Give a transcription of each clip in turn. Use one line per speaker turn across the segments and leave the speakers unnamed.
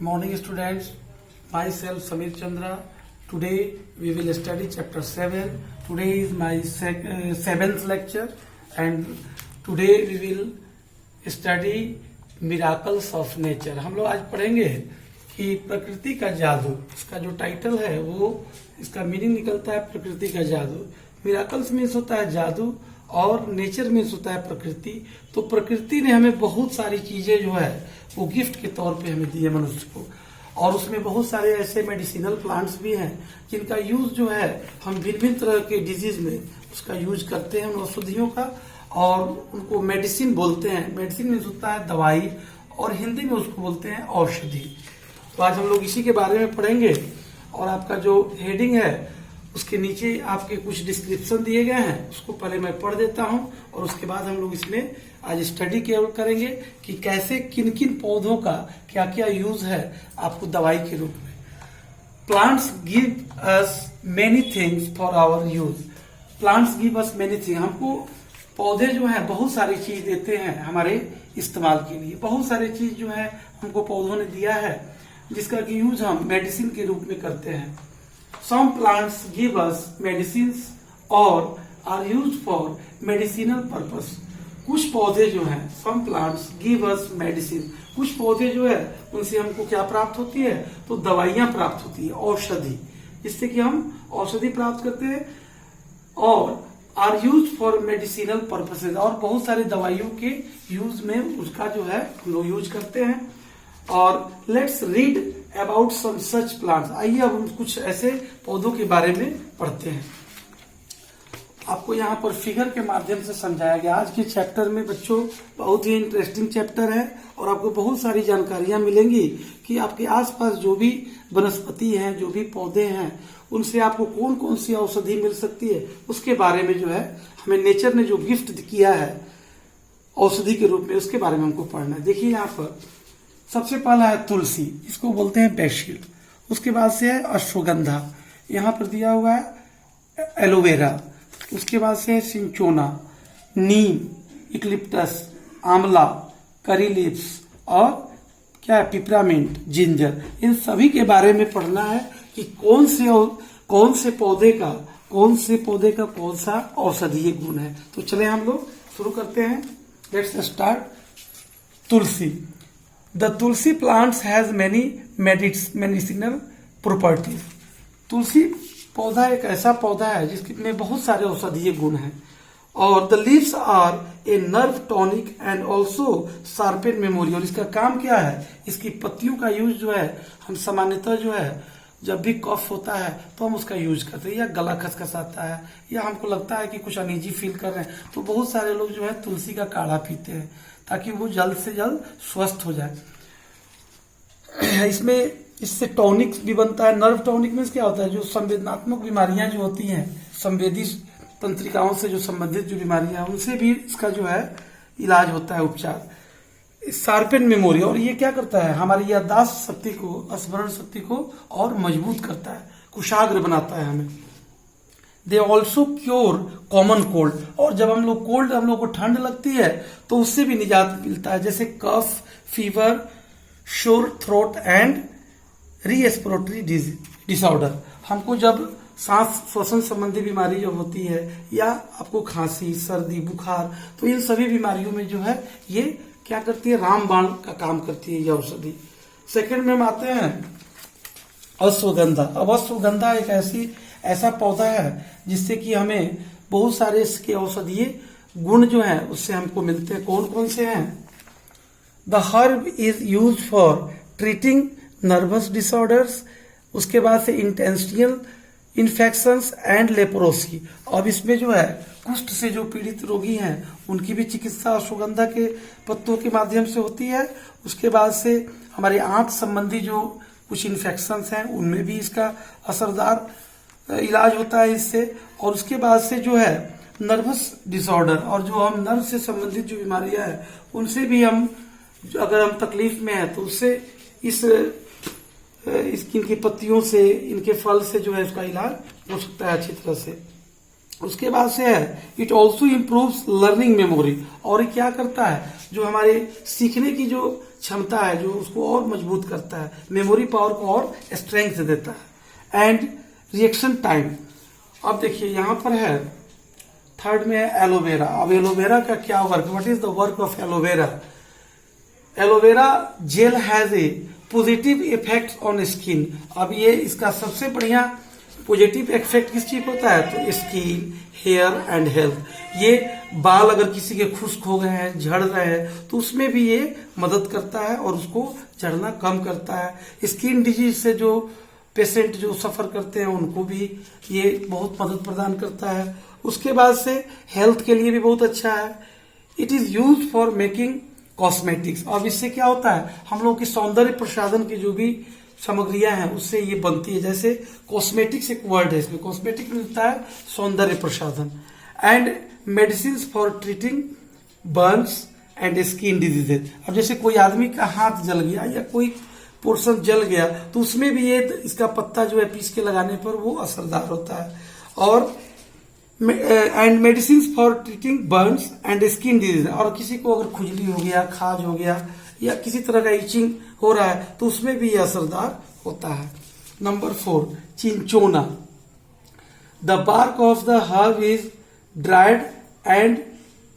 Morning students, myself Samir Chandra. Today we will study chapter 7. Today is my seventh lecture and today we will study miracles of nature. हम लोग आज पढ़ेंगे कि प्रकृति का जादू. इसका जो टाइटल है वो इसका मीनिंग निकलता है प्रकृति का जादू. मिराकल्स मीन्स होता है जादू और नेचर मीन्स होता है प्रकृति. तो प्रकृति ने हमें बहुत सारी चीजें जो है वो गिफ्ट के तौर पे हमें दी है मनुष्य को, और उसमें बहुत सारे ऐसे मेडिसिनल प्लांट्स भी हैं जिनका यूज जो है हम भिन्न भिन्न तरह के डिजीज में उसका यूज करते हैं, उन औषधियों का, और उनको मेडिसिन बोलते हैं. मेडिसिन मीन्स होता है दवाई और हिंदी में उसको बोलते हैं औषधि. तो आज हम लोग इसी के बारे में पढ़ेंगे और आपका जो हेडिंग है उसके नीचे आपके कुछ डिस्क्रिप्शन दिए गए हैं, उसको पहले मैं पढ़ देता हूं और उसके बाद हम लोग इसमें आज स्टडी करेंगे कि कैसे किन किन पौधों का क्या क्या यूज है आपको दवाई के रूप में. Plants give us many things for our use. Plants give us many thing. हमको पौधे जो है बहुत सारी चीज देते हैं हमारे इस्तेमाल के लिए. बहुत सारी चीज जो है हमको पौधों ने दिया है जिसका कि यूज हम मेडिसिन के रूप में करते हैं. Some plants give us medicines or are used for medicinal purpose. कुछ पौधे जो हैं, some plants give us medicine. कुछ पौधे जो है उनसे हमको क्या प्राप्त होती है, तो दवाइयां प्राप्त होती है, औषधि, जिससे कि हम औषधि प्राप्त करते हैं, और are used for medicinal purposes. और बहुत सारे दवाइयों के यूज में उसका जो है हम लोग यूज करते हैं. और let's read about some such plants. आइए अब हम कुछ ऐसे पौधों के बारे में पढ़ते हैं. आपको यहाँ पर फिगर के माध्यम से समझाया गया. आज के चैप्टर में बच्चों बहुत ही इंटरेस्टिंग चैप्टर है और आपको बहुत सारी जानकारियां मिलेंगी कि आपके आसपास जो भी वनस्पति हैं, जो भी पौधे हैं, उनसे आपको कौन कौन सी औषधि मिल सकती है, उसके बारे में जो है हमें नेचर ने जो गिफ्ट किया है औषधि के रूप में, उसके बारे में हमको पढ़ना है. देखिए यहाँ पर सबसे पहला है तुलसी, इसको बोलते हैं बेसिल. उसके बाद से है अश्वगंधा, यहाँ पर दिया हुआ है एलोवेरा. उसके बाद से है सिंचोना, नीम, इक्लिप्टस, आंवला, करी लीव्स और क्या है पिपरामिंट, जिंजर. इन सभी के बारे में पढ़ना है कि कौन से पौधे का कौन सा औषधीय गुण है. तो चले हम लोग शुरू करते हैं. Let's start. Tulsi. The tulsi plants has many medicinal properties. तुलसी पौधा एक ऐसा पौधा है जिसमें बहुत सारे औषधीय गुण हैं. और the leaves are a nerve tonic and also sharpen memory. और इसका काम क्या है, इसकी पत्तियों का यूज जो है हम सामान्यतः जो है जब भी कफ होता है तो हम उसका यूज करते हैं, या गला खसखसाता है, या हमको लगता है कि कुछ अनईजी फील कर रहे हैं, तो बहुत सारे लोग जो है तुलसी का काढ़ा पीते हैं ताकि वो जल्द से जल्द स्वस्थ हो जाए. इससे टॉनिक भी बनता है. नर्व टॉनिक में क्या होता है, जो संवेदनात्मक बीमारियां जो होती हैं, संवेदी तंत्रिकाओं से जो संबंधित जो बीमारियां, उनसे भी इसका जो है इलाज होता है, उपचार. Sharpen memory. और ये क्या करता है, हमारी याददाश्त शक्ति को, स्मरण शक्ति को और मजबूत करता है, कुशाग्र बनाता है हमें. They also cure common cold. और जब हम लोग को ठंड लगती है तो उससे भी निजात मिलता है, जैसे कफ, फीवर, शोर थ्रोट एंड रेस्पिरेटरी डिसऑर्डर. हमको जब सांस श्वसन संबंधी बीमारी जब होती है, या आपको खांसी, सर्दी, बुखार, तो इन सभी बीमारियों में जो है ये क्या करती है, रामबाण का काम करती है ये औषधि. सेकंड में हम आते हैं अश्वगंधा. अब अश्वगंधा एक ऐसा पौधा है जिससे कि हमें बहुत सारे इसके औषधीय गुण जो हैं उससे हमको मिलते हैं. कौन कौन से हैं. The herb is use for treating nervous disorders. उसके बाद से इंटेस्टिनल इन्फेक्शंस एंड लेप्रोसी. अब इसमें जो है कुष्ठ से जो पीड़ित रोगी हैं उनकी भी चिकित्सा अश्वगंधा के पत्तों के माध्यम से होती है. उसके बाद से हमारे आंत संबंधी जो कुछ इन्फेक्शंस हैं उनमें भी इसका असरदार इलाज होता है इससे. और उसके बाद से जो है नर्वस डिसऑर्डर, और जो हम नर्व से संबंधित जो बीमारियां हैं उनसे भी हम अगर हम तकलीफ में है तो उससे इनकी पत्तियों से, इनके फल से जो है उसका इलाज हो सकता है अच्छी तरह से. उसके बाद से है it also improves learning memory, और ये क्या करता है, जो हमारे सीखने की जो क्षमता है जो उसको और मजबूत करता है, मेमोरी पावर को और स्ट्रेंथ देता है। एंड रिएक्शन टाइम, अब देखिए यहाँ पर है थर्ड में है एलोवेरा। अब एलोवेरा का क्या work, what is the work of aloe vera? Aloe vera gel has a positive effect on skin. अब ये इसका सबसे बढ़िया पॉजिटिव इफेक्ट किस चीज होता है, तो स्किन, हेयर एंड हेल्थ। ये बाल अगर किसी के खुश्क हो गए हैं, झड़ रहे हैं, तो उसमें भी ये मदद करता है और उसको झड़ना कम करता है। स्किन डिजीज से जो पेशेंट जो सफर करते हैं उनको भी ये बहुत मदद प्रदान करता है। उसके बाद से हेल्थ के लिए भी बहुत अच्छा है। It is use for making cosmetics. अब इससे क्या होता है, हम लोग की सौंदर्य प्रसाधन की जो भी सामग्रियां हैं उससे ये बनती है। जैसे कॉस्मेटिक्स एक वर्ड है, इसमें कॉस्मेटिक मिलता है सौंदर्य प्रसाधन। And medicine for treating Burns and skin diseases. अब जैसे कोई आदमी का हाथ जल गया या कोई पोर्शन जल गया तो उसमें भी ये इसका पत्ता जो है पीस के लगाने पर वो असरदार होता है। और and medicine for treating Burns and skin disease, और किसी को अगर खुजली हो गया, खाज हो गया या किसी तरह का इचिंग हो रहा है तो उसमें भी ये असरदार होता है। Number 4 cinchona. The bark of the herb is dried and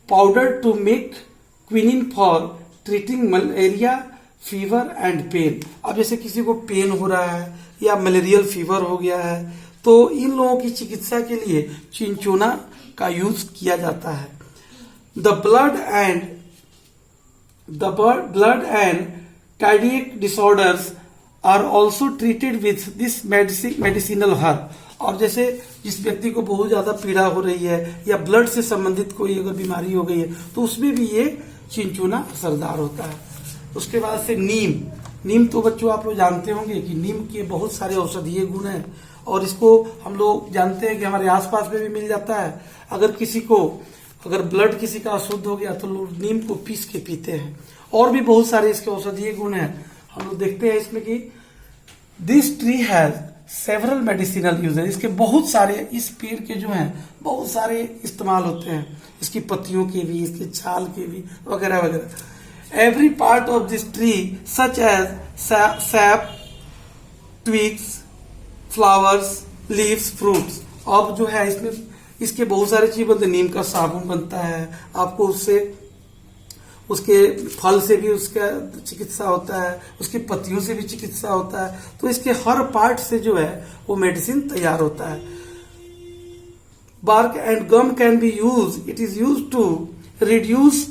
powder to make quinine for treating malaria, fever and pain. अब जैसे किसी को पेन हो रहा है या मलेरियल फीवर हो गया है तो इन लोगों की चिकित्सा के लिए चिंचोना का यूज किया जाता है। The blood and cardiac disorders are also treated with this medicinal herb. और जैसे जिस व्यक्ति को बहुत ज्यादा पीड़ा हो रही है या ब्लड से संबंधित कोई अगर बीमारी हो गई है तो उसमें भी ये चिंचोना असरदार होता है। उसके बाद से नीम तो बच्चों आप लोग जानते होंगे कि नीम के बहुत सारे औषधीय गुण हैं और इसको हम लोग जानते हैं कि हमारे आसपास में भी मिल जाता है। अगर ब्लड किसी का अशुद्ध हो गया तो लोग नीम को पीस के पीते हैं। और भी बहुत सारे इसके औषधीय गुण हैं। हम लोग देखते हैं इसमें कि this tree has several medicinal uses. इसके बहुत सारे, इस पेड़ के जो हैं बहुत सारे इस्तेमाल होते हैं, इसकी पत्तियों के भी, इसके छाल के भी, वगैरह वगैरह। Every part of this tree such as sap, twigs, flowers, leaves, fruits। अब जो है इसमें इसके बहुत सारे चीज बनते हैं। नीम का साबुन बनता है, आपको उससे उसके फल से भी उसका चिकित्सा होता है, उसकी पत्तियों से भी चिकित्सा होता है। तो इसके हर पार्ट से जो है वो मेडिसिन तैयार होता है। bark and gum can be used. It is used to reduce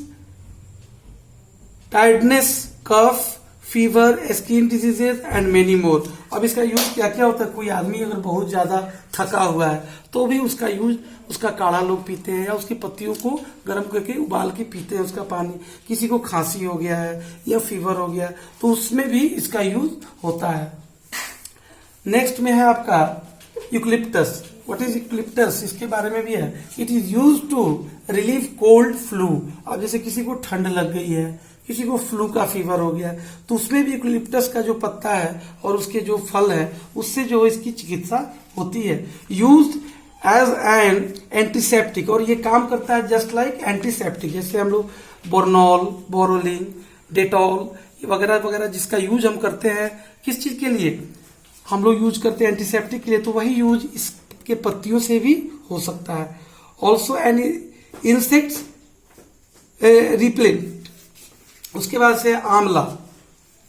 tiredness, cough, fever, skin diseases and many more. अब इसका यूज क्या क्या होता है, कोई आदमी अगर बहुत ज्यादा थका हुआ है तो भी उसका यूज, उसका काढ़ा लोग पीते हैं या उसकी पत्तियों को गर्म करके उबाल के पीते हैं उसका पानी। किसी को खांसी हो गया है या फीवर हो गया है तो उसमें भी इसका यूज होता है। नेक्स्ट में है आपका यूकलिप्टस। व्हाट इज यूकलिप्टस, इसके बारे में भी है। It is use to relieve cold flu. अब जैसे किसी को ठंड लग गई है, किसी को फ्लू का फीवर हो गया तो उसमें भी यूकलिप्टस का जो पत्ता है और उसके जो फल है उससे जो इसकी चिकित्सा होती है। यूज एज एन एंटीसेप्टिक, और ये काम करता है जस्ट लाइक एंटीसेप्टिक। जैसे हम लोग बोरनॉल, बोरोलिन, डेटॉल वगैरह वगैरह जिसका यूज हम करते हैं किस चीज के लिए, हम लोग यूज करते हैं एंटीसेप्टिक के लिए, तो वही यूज इसके पत्तियों से भी हो सकता है। Also an insects repellent. उसके बाद से आंवला,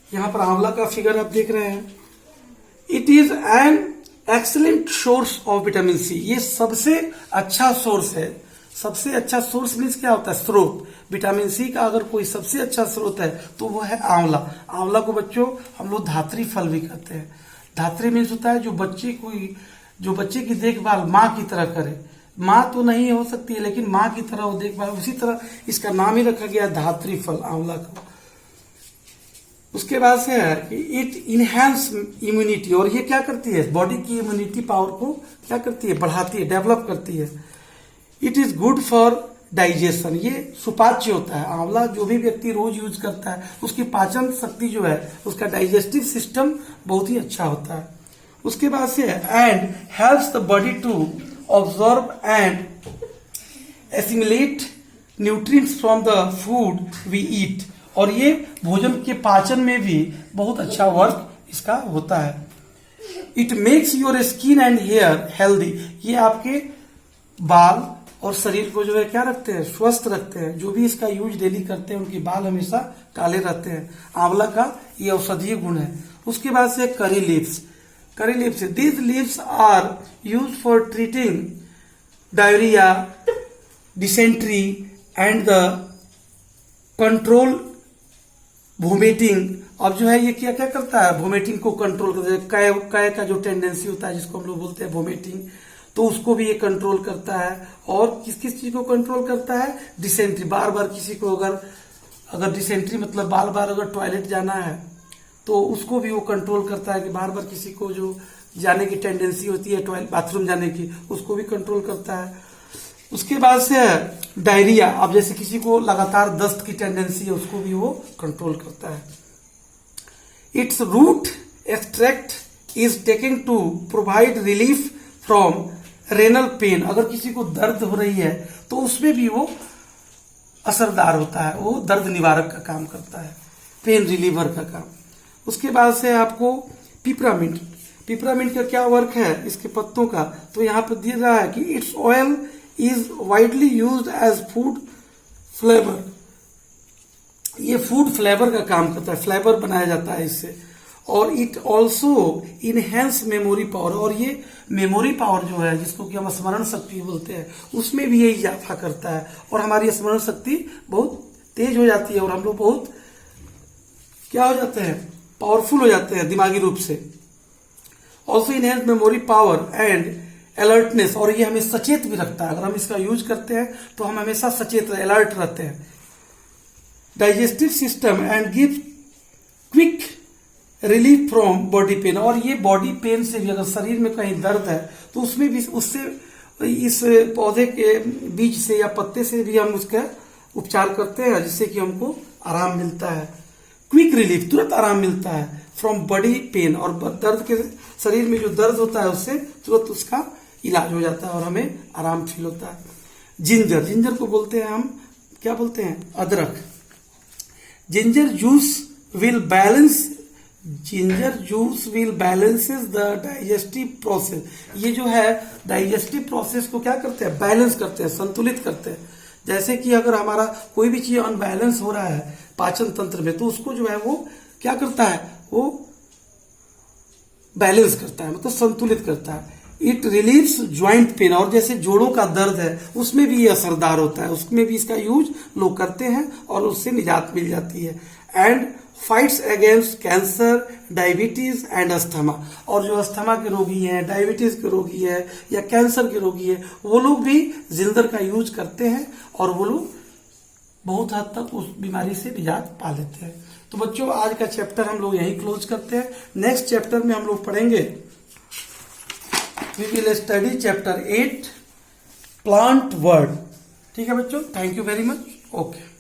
यहां पर आंवला का फिगर आप देख रहे हैं। It is an excellent source of vitamin C. ये सबसे अच्छा सोर्स है। सबसे अच्छा सोर्स मीन्स क्या होता है, स्रोत। विटामिन सी का अगर कोई सबसे अच्छा स्रोत है तो वो है आंवला। आंवला को बच्चों हम लोग धात्री फल भी कहते हैं। धात्री मीन्स होता है जो बच्चे की देखभाल माँ की तरह करे। माँ तो नहीं हो सकती है लेकिन माँ की तरह वो देखभाल, उसी तरह इसका नाम ही रखा गया धात्री फल आंवला को। उसके बाद से है कि इट इनहेंस इम्यूनिटी, और ये क्या करती है, बॉडी की इम्यूनिटी पावर को क्या करती है, बढ़ाती है, डेवलप करती है। It is good for digestion, ये सुपाच्य होता है। आंवला जो भी व्यक्ति रोज यूज करता है उसकी पाचन शक्ति जो है, उसका डाइजेस्टिव सिस्टम बहुत ही अच्छा होता है। उसके बाद से and helps the body to absorb and assimilate nutrients from the food we eat. और ये भोजन के पाचन में भी बहुत अच्छा वर्क इसका होता है। It makes your skin and hair healthy. ये आपके बाल और शरीर को जो है क्या रखते हैं, स्वस्थ रखते हैं। जो भी इसका यूज डेली करते हैं उनके बाल हमेशा काले रहते हैं। आंवला का ये औषधीय गुण है। उसके बाद से curry leaves. Curry leaves, these leaves are use for treating diarrhoea, dysentery and the control vomiting. अब जो है ये क्या क्या करता है, वोमिटिंग को कंट्रोल करता है। काय का जो टेंडेंसी होता है जिसको हम लोग बोलते हैं वोमिटिंग, तो उसको भी ये कंट्रोल करता है। और किस किस चीज को कंट्रोल करता है, डिसेंट्री। बार बार किसी को अगर डिसेंट्री मतलब बार बार अगर टॉयलेट जाना है तो उसको भी वो कंट्रोल करता है कि बार बार किसी को जो जाने की टेंडेंसी होती है टॉयलेट बाथरूम जाने की, उसको भी कंट्रोल करता है। उसके बाद से डायरिया। अब जैसे किसी को लगातार दस्त की टेंडेंसी है उसको भी वो कंट्रोल करता है। Its root extract is taking to provide relief from renal pain. अगर किसी को दर्द हो रही है तो उसमें भी वो असरदार होता है, वो दर्द निवारक का काम करता है, पेन रिलीवर का काम। उसके बाद से आपको पिपरामिंट। पिपरामिंट का क्या वर्क है इसके पत्तों का, तो यहाँ पर दिया रहा है कि its oil is widely used as food flavour. ये फूड फ्लेवर का काम करता है, फ्लेवर बनाया जाता है इससे। और it also enhance memory power. और ये मेमोरी पावर जो है जिसको कि हम स्मरण शक्ति बोलते हैं उसमें भी ये इजाफा करता है और हमारी स्मरण शक्ति बहुत तेज हो जाती है और हम लोग बहुत क्या हो जाते हैं, पावरफुल हो जाते हैं दिमागी रूप से। Also enhance memory power and alertness. और ये हमें सचेत भी रखता है। अगर हम इसका यूज करते हैं तो हम हमेशा सचेत अलर्ट रहते हैं। Digestive system and give quick relief from body pain. और ये बॉडी पेन से भी, अगर शरीर में कहीं दर्द है तो उसमें भी उससे इस पौधे के बीज से या पत्ते से भी हम उसका उपचार करते हैं जिससे कि हमको आराम मिलता है। क्विक रिलीफ, तुरंत आराम मिलता है फ्रॉम बॉडी पेन। और दर्द के शरीर में जो दर्द होता है उससे तुरंत उसका इलाज हो जाता है और हमें आराम फील होता है। जिंजर, जिंजर को बोलते हैं हम क्या बोलते हैं, अदरक। Ginger juice will balance balances the digestive process. ये जो है डाइजेस्टिव प्रोसेस को क्या करते हैं, बैलेंस करते हैं, संतुलित करते हैं। जैसे कि अगर हमारा कोई भी चीज अनबैलेंस हो रहा है पाचन तंत्र में तो उसको जो है वो क्या करता है, वो बैलेंस करता है, मतलब संतुलित करता है। It relieves joint pain. और जैसे जोड़ों का दर्द है उसमें भी ये असरदार होता है, उसमें भी इसका यूज लोग करते हैं और उससे निजात मिल जाती है। And fights against cancer, diabetes and asthma. और जो अस्थमा के रोगी हैं, डायबिटीज के रोगी है या कैंसर के रोगी है वो लोग भी जिंजर का यूज करते हैं और वो लोग बहुत हद तक उस बीमारी से निजात पा लेते हैं। तो बच्चों आज का चैप्टर हम लोग यहीं क्लोज करते हैं। नेक्स्ट चैप्टर में हम लोग पढ़ेंगे, we will study chapter 8 plant world. ठीक है बच्चों, thank you very much. Okay.